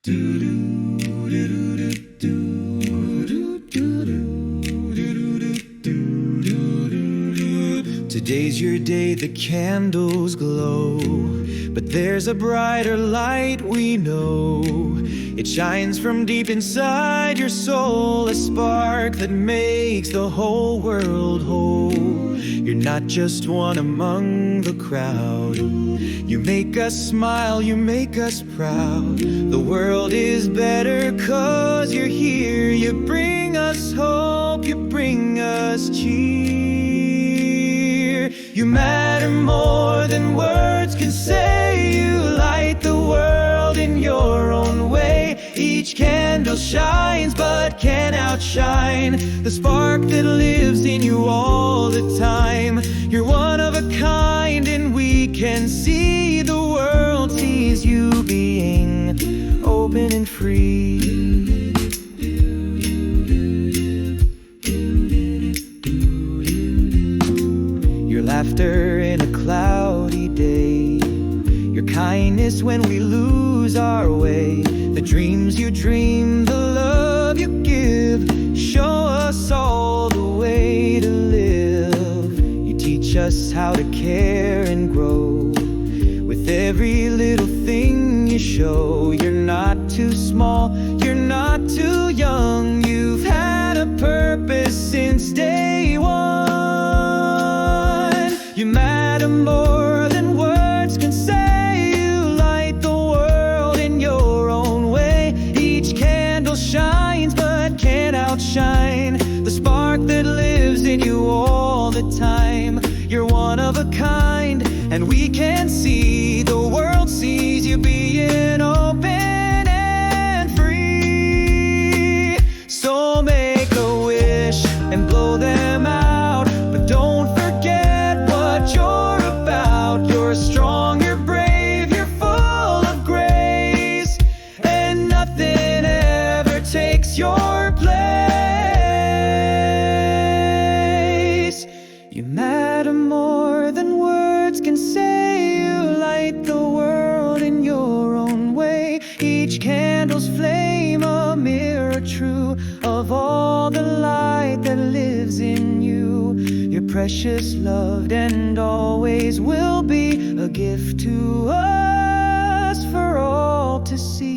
Today's your day, the candles glow, but there's a brighter light we know. It shines from deep inside your soul, a spark that makes the whole world whole. You're not just one among the crowd. You make us smile, you make us proud. The world is better 'cause you're here. You bring us hope, you bring us cheer. You matter more than words can say. You light the world in your own way. Each candle shines but can't outshine the spark that lives in you all the time. You're one of a kind and we can see. The world sees you being open and free. Your laughter in a cloudy day, your kindness when we lose our way. The dreams you dream, the love you give, show us all the way to live. You teach us how to care and grow. With every little thing you show, you're not too small, you're not too young. You've had a purpose since day one. You matter more than words can say. Shines but can't outshine the spark that lives in you all the time. You're one of a kind and we can see. The world sees you being open and free. So make a wish and blow them out, but don't forget what you're about. You're strong, you're brave, you're full of grace, and nothing takes your place. You matter more than words can say. You light the world in your own way. Each candle's flame a mirror true of all the light that lives in you. You're precious, loved, and always will be a gift to us for all to see.